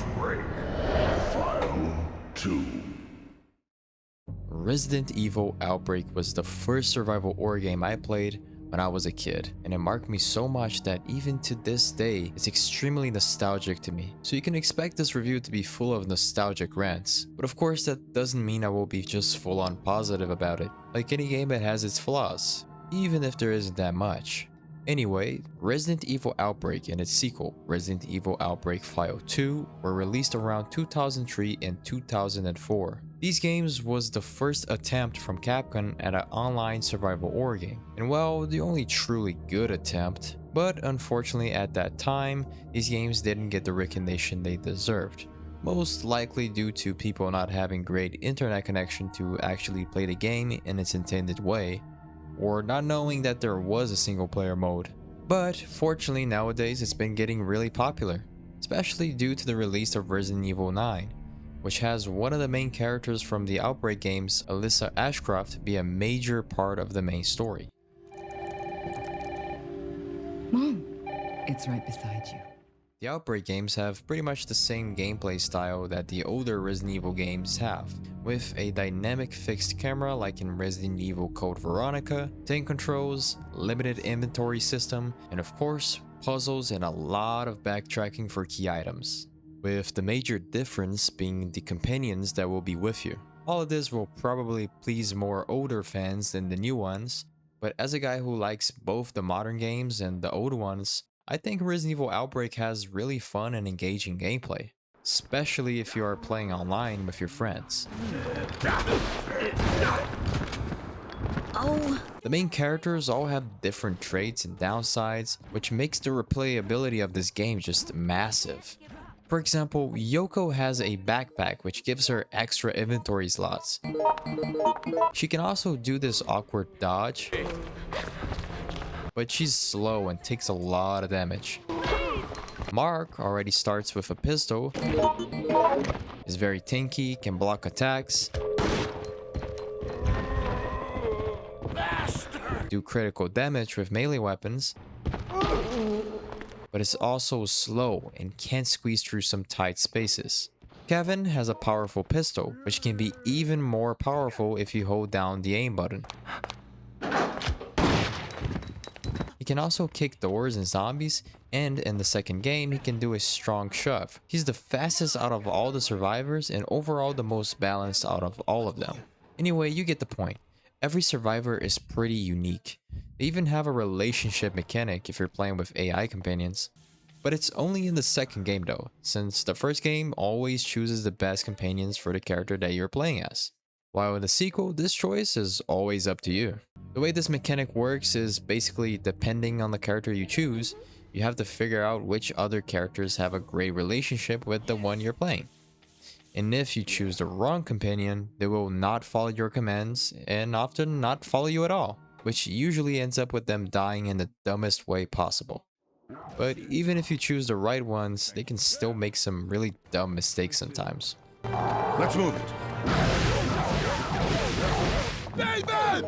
Outbreak. File 2. Resident Evil Outbreak was the first survival horror game I played when I was a kid, and it marked me so much that even to this day, it's extremely nostalgic to me. So you can expect this review to be full of nostalgic rants, but of course that doesn't mean I will be just full on positive about it. Like any game, it has its flaws, even if there isn't that much. Anyway, Resident Evil Outbreak and its sequel, Resident Evil Outbreak File 2, were released around 2003 and 2004. These games was the first attempt from Capcom at an online survival horror game, and well, the only truly good attempt. But unfortunately at that time, these games didn't get the recognition they deserved. Most likely due to people not having great internet connection to actually play the game in its intended way, or not knowing that there was a single player mode. But fortunately nowadays it's been getting really popular, especially due to the release of Resident Evil 9, which has one of the main characters from the Outbreak games, Alyssa Ashcroft, be a major part of the main story. Mom, it's right beside you. The Outbreak games have pretty much the same gameplay style that the older Resident Evil games have, with a dynamic fixed camera like in Resident Evil Code Veronica, tank controls, limited inventory system, and of course, puzzles and a lot of backtracking for key items, with the major difference being the companions that will be with you. All of this will probably please more older fans than the new ones, but as a guy who likes both the modern games and the old ones, I think Resident Evil Outbreak has really fun and engaging gameplay, especially if you are playing online with your friends. Oh, The main characters all have different traits and downsides, which makes the replayability of this game just massive. For example, Yoko has a backpack which gives her extra inventory slots. She can also do this awkward dodge, but she's slow and takes a lot of damage. Mark already starts with a pistol, is very tanky, can block attacks, do critical damage with melee weapons, but is also slow and can't squeeze through some tight spaces. Kevin has a powerful pistol, which can be even more powerful if you hold down the aim button. He can also kick doors and zombies, and in the second game, he can do a strong shove. He's the fastest out of all the survivors and overall the most balanced out of all of them. Anyway, you get the point. Every survivor is pretty unique. They even have a relationship mechanic if you're playing with AI companions. But it's only in the second game though, since the first game always chooses the best companions for the character that you're playing as. While in the sequel, this choice is always up to you. The way this mechanic works is basically depending on the character you choose, you have to figure out which other characters have a great relationship with the one you're playing. And if you choose the wrong companion, they will not follow your commands and often not follow you at all, which usually ends up with them dying in the dumbest way possible. But even if you choose the right ones, they can still make some really dumb mistakes sometimes. Let's move it. Nathan!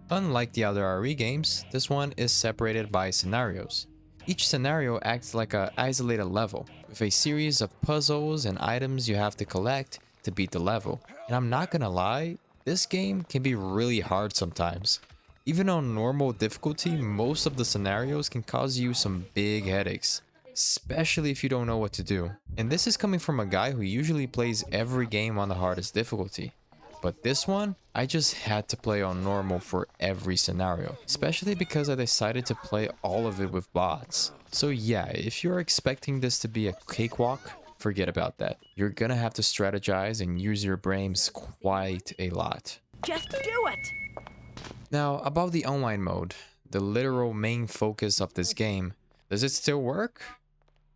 Unlike the other RE games, this one is separated by scenarios. Each scenario acts like an isolated level, with a series of puzzles and items you have to collect to beat the level. And I'm not gonna lie, this game can be really hard sometimes. Even on normal difficulty, most of the scenarios can cause you some big headaches, especially if you don't know what to do. And this is coming from a guy who usually plays every game on the hardest difficulty. But this one, I just had to play on normal for every scenario, especially because I decided to play all of it with bots. So yeah, if you're expecting this to be a cakewalk, forget about that. You're gonna have to strategize and use your brains quite a lot. Just do it! Now, about the online mode, the literal main focus of this game, does it still work?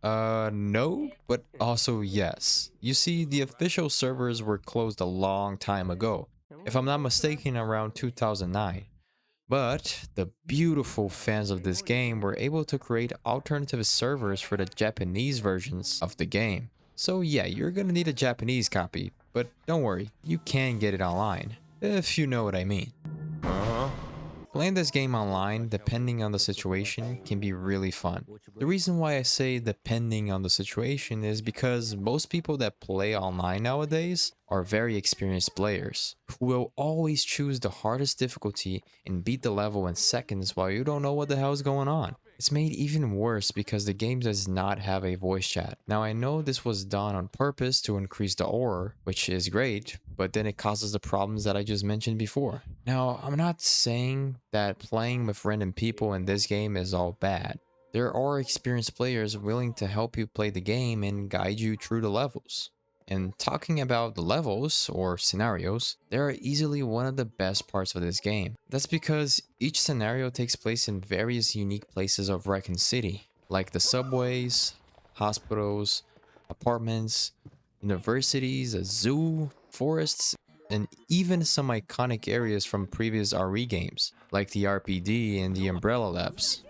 No, but also yes. You see, the official servers were closed a long time ago, if I'm not mistaken around 2009. But the beautiful fans of this game were able to create alternative servers for the Japanese versions of the game. So yeah, you're gonna need a Japanese copy, but don't worry, you can get it online, if you know what I mean. Playing this game online, depending on the situation, can be really fun. The reason why I say depending on the situation is because most people that play online nowadays are very experienced players who will always choose the hardest difficulty and beat the level in seconds while you don't know what the hell is going on. It's made even worse because the game does not have a voice chat. Now I know this was done on purpose to increase the horror, which is great, but then it causes the problems that I just mentioned before. Now, I'm not saying that playing with random people in this game is all bad. There are experienced players willing to help you play the game and guide you through the levels. And talking about the levels or scenarios, they are easily one of the best parts of this game. That's because each scenario takes place in various unique places of Raccoon City, like the subways, hospitals, apartments, universities, a zoo, forests, and even some iconic areas from previous RE games, like the RPD and the Umbrella Labs.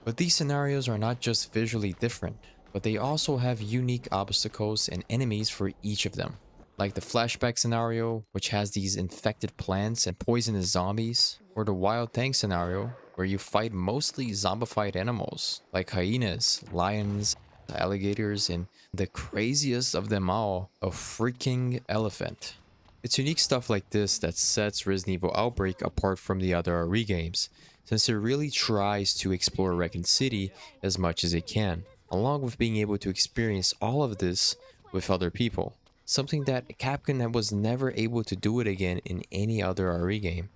But these scenarios are not just visually different, but they also have unique obstacles and enemies for each of them. Like the flashback scenario, which has these infected plants and poisonous zombies, or the wild tank scenario, where you fight mostly zombified animals, like hyenas, lions, alligators, and the craziest of them all, a freaking elephant. It's unique stuff like this that sets Resident Evil Outbreak apart from the other RE games, since it really tries to explore Raccoon City as much as it can, along with being able to experience all of this with other people. Something that Capcom was never able to do it again in any other RE game.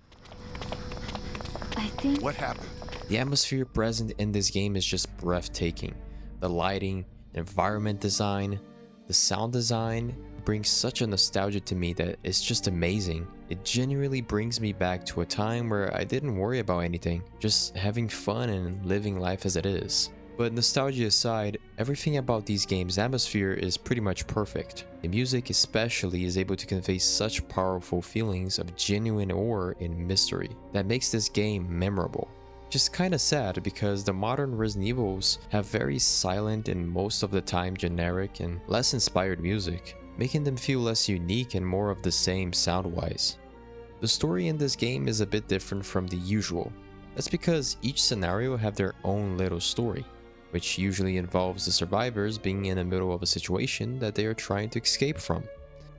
I think... What happened? The atmosphere present in this game is just breathtaking. The lighting, the environment design, the sound design brings such a nostalgia to me that it's just amazing. It genuinely brings me back to a time where I didn't worry about anything, just having fun and living life as it is. But nostalgia aside, everything about these games' atmosphere is pretty much perfect. The music especially is able to convey such powerful feelings of genuine awe and mystery that makes this game memorable. Just kinda sad because the modern Resident Evils have very silent and most of the time generic and less inspired music, making them feel less unique and more of the same sound-wise. The story in this game is a bit different from the usual. That's because each scenario have their own little story, which usually involves the survivors being in the middle of a situation that they are trying to escape from.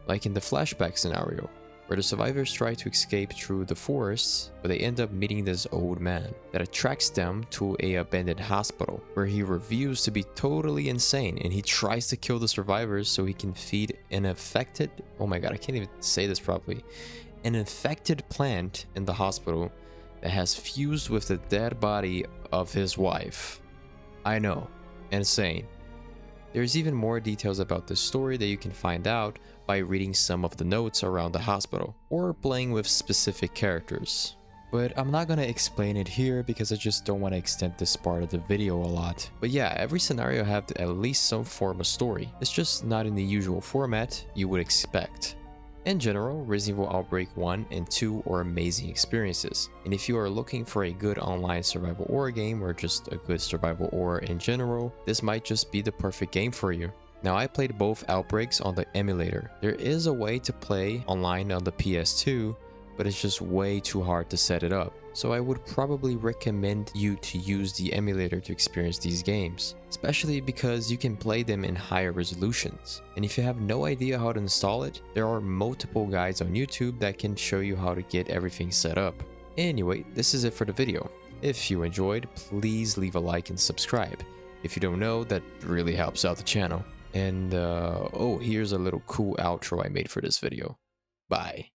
Like in the flashback scenario, where the survivors try to escape through the forests, but they end up meeting this old man that attracts them to an abandoned hospital, where he reveals to be totally insane and he tries to kill the survivors so he can feed an infected, oh my god, I can't even say this properly, an infected plant in the hospital that has fused with the dead body of his wife. I know, insane. There's even more details about this story that you can find out by reading some of the notes around the hospital, or playing with specific characters. But I'm not gonna explain it here because I just don't want to extend this part of the video a lot. But yeah, every scenario have at least some form of story. It's just not in the usual format you would expect. In general, Resident Evil Outbreak 1 and 2 are amazing experiences, and if you are looking for a good online survival horror game or just a good survival horror in general, this might just be the perfect game for you. Now, I played both Outbreaks on the emulator. There is a way to play online on the PS2, but it's just way too hard to set it up. So I would probably recommend you to use the emulator to experience these games, especially because you can play them in higher resolutions. And if you have no idea how to install it, there are multiple guides on YouTube that can show you how to get everything set up. Anyway, this is it for the video. If you enjoyed, please leave a like and subscribe. If you don't know, that really helps out the channel. And oh, here's a little cool outro I made for this video. Bye.